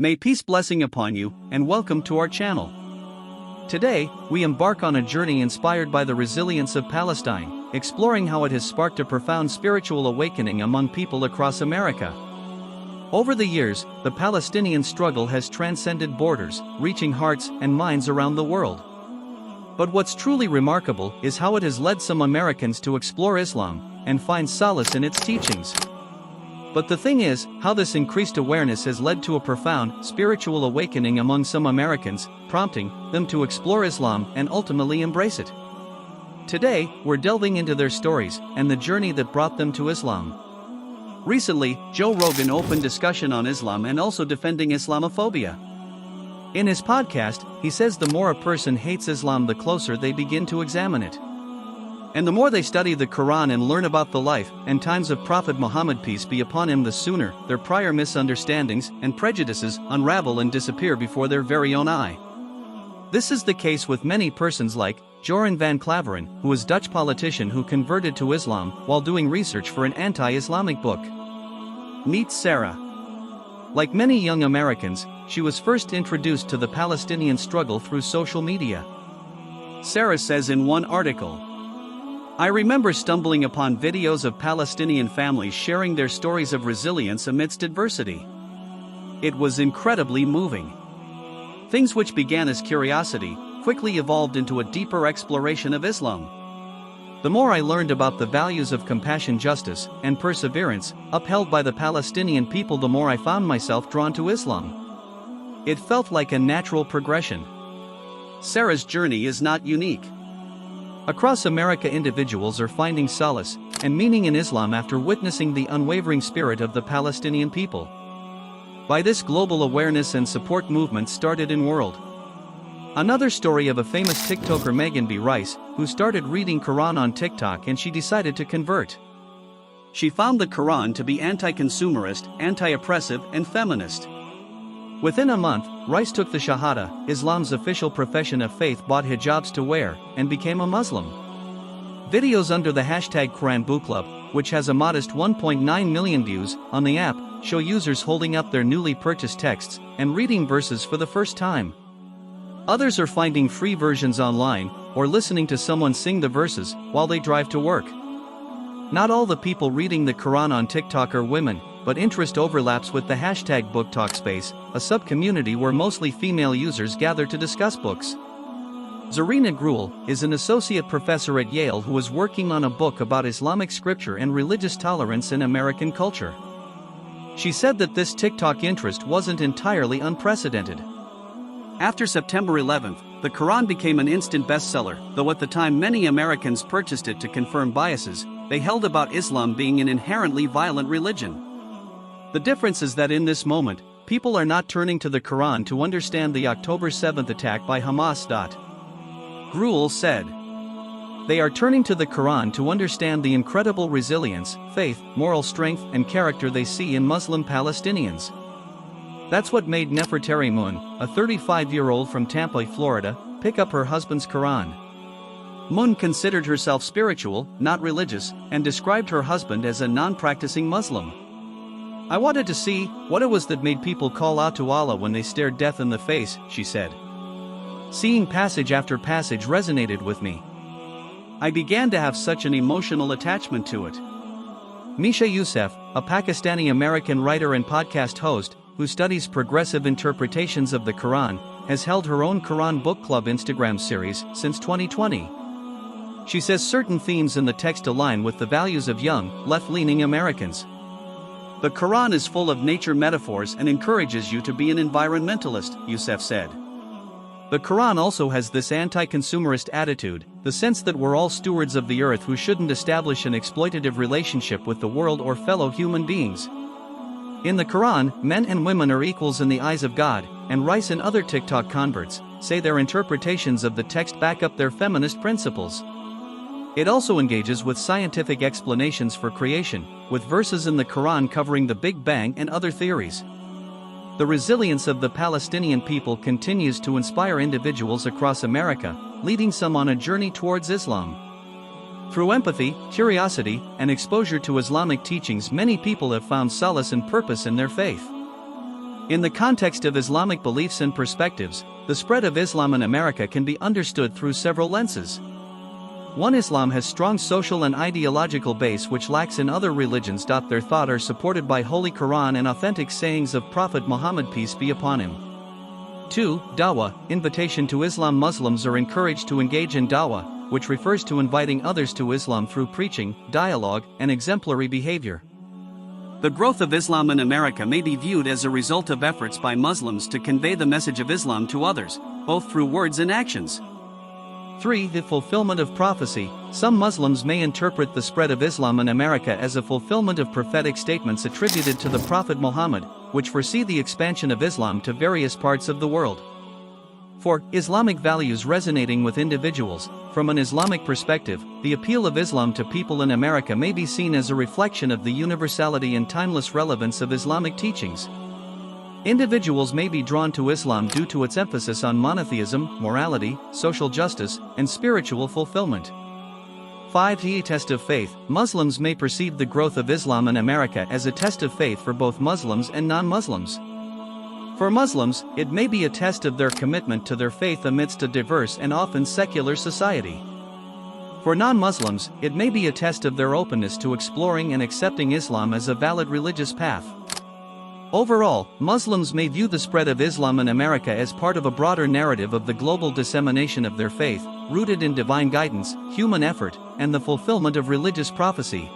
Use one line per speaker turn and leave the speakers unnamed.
May peace blessing upon you, and welcome to our channel. Today, we embark on a journey inspired by the resilience of Palestine, exploring how it has sparked a profound spiritual awakening among people across America. Over the years, the Palestinian struggle has transcended borders, reaching hearts and minds around the world. But what's truly remarkable is how it has led some Americans to explore Islam and find solace in its teachings. But the thing is, how this increased awareness has led to a profound spiritual awakening among some Americans, prompting them to explore Islam and ultimately embrace it. Today, we're delving into their stories and the journey that brought them to Islam. Recently, Joe Rogan opened discussion on Islam and also defending Islamophobia. In his podcast, he says the more a person hates Islam, the closer they begin to examine it. And the more they study the Quran and learn about the life and times of Prophet Muhammad, peace be upon him, the sooner their prior misunderstandings and prejudices unravel and disappear before their very own eye. This is the case with many persons like Doorn van Claveren, who was a Dutch politician who converted to Islam while doing research for an anti-Islamic book. Meet Sarah. Like many young Americans, she was first introduced to the Palestinian struggle through social media. Sarah says in one article, "I remember stumbling upon videos of Palestinian families sharing their stories of resilience amidst adversity. It was incredibly moving. Things which began as curiosity quickly evolved into a deeper exploration of Islam. The more I learned about the values of compassion, justice, and perseverance upheld by the Palestinian people, the more I found myself drawn to Islam. It felt like a natural progression." Sarah's journey is not unique. Across America, individuals are finding solace and meaning in Islam after witnessing the unwavering spirit of the Palestinian people. By this, global awareness and support movement started in world. Another story of a famous TikToker, Megan B. Rice, who started reading Quran on TikTok and she decided to convert. She found the Quran to be anti-consumerist, anti-oppressive, and feminist. Within a month, Rice took the Shahada, Islam's official profession of faith, bought hijabs to wear, and became a Muslim. Videos under the hashtag Quran Book Club, which has a modest 1.9 million views on the app, show users holding up their newly purchased texts and reading verses for the first time. Others are finding free versions online or listening to someone sing the verses while they drive to work. Not all the people reading the Quran on TikTok are women, but interest overlaps with the hashtag Book Talk Space, a sub-community where mostly female users gather to discuss books. Zarina Gruel is an associate professor at Yale who is working on a book about Islamic scripture and religious tolerance in American culture. She said that this TikTok interest wasn't entirely unprecedented. After September 11th, the Quran became an instant bestseller, though at the time many Americans purchased it to confirm biases they held about Islam being an inherently violent religion. The difference is that in this moment, people are not turning to the Quran to understand the October 7th attack by Hamas. Gruel said. They are turning to the Quran to understand the incredible resilience, faith, moral strength, and character they see in Muslim Palestinians. That's what made Nefertari Moon, a 35-year-old from Tampa, Florida, pick up her husband's Quran. Moon considered herself spiritual, not religious, and described her husband as a non-practicing Muslim. "I wanted to see what it was that made people call out to Allah when they stared death in the face," she said. "Seeing passage after passage resonated with me. I began to have such an emotional attachment to it." Misha Youssef, a Pakistani-American writer and podcast host, who studies progressive interpretations of the Quran, has held her own Quran Book Club Instagram series since 2020. She says certain themes in the text align with the values of young, left-leaning Americans. "The Quran is full of nature metaphors and encourages you to be an environmentalist," Youssef said. "The Quran also has this anti-consumerist attitude, the sense that we're all stewards of the earth who shouldn't establish an exploitative relationship with the world or fellow human beings. In the Quran, men and women are equals in the eyes of God," and Rice and other TikTok converts say their interpretations of the text back up their feminist principles. It also engages with scientific explanations for creation, with verses in the Quran covering the Big Bang and other theories. The resilience of the Palestinian people continues to inspire individuals across America, leading some on a journey towards Islam. Through empathy, curiosity, and exposure to Islamic teachings, many people have found solace and purpose in their faith. In the context of Islamic beliefs and perspectives, the spread of Islam in America can be understood through several lenses. 1. Islam has strong social and ideological base which lacks in other religions. Their thought are supported by Holy Quran and authentic sayings of Prophet Muhammad, peace be upon him. 2. Dawah, invitation to Islam. Muslims are encouraged to engage in dawah, which refers to inviting others to Islam through preaching, dialogue, and exemplary behavior. The growth of Islam in America may be viewed as a result of efforts by Muslims to convey the message of Islam to others, both through words and actions. 3. The fulfillment of prophecy. Some Muslims may interpret the spread of Islam in America as a fulfillment of prophetic statements attributed to the Prophet Muhammad, which foresee the expansion of Islam to various parts of the world. 4. Islamic values resonating with individuals. From an Islamic perspective, the appeal of Islam to people in America may be seen as a reflection of the universality and timeless relevance of Islamic teachings. Individuals may be drawn to Islam due to its emphasis on monotheism, morality, social justice, and spiritual fulfillment. 5. A test of faith. Muslims may perceive the growth of Islam in America as a test of faith for both Muslims and non-Muslims. For Muslims, it may be a test of their commitment to their faith amidst a diverse and often secular society. For non-Muslims, it may be a test of their openness to exploring and accepting Islam as a valid religious path. Overall, Muslims may view the spread of Islam in America as part of a broader narrative of the global dissemination of their faith, rooted in divine guidance, human effort, and the fulfillment of religious prophecy.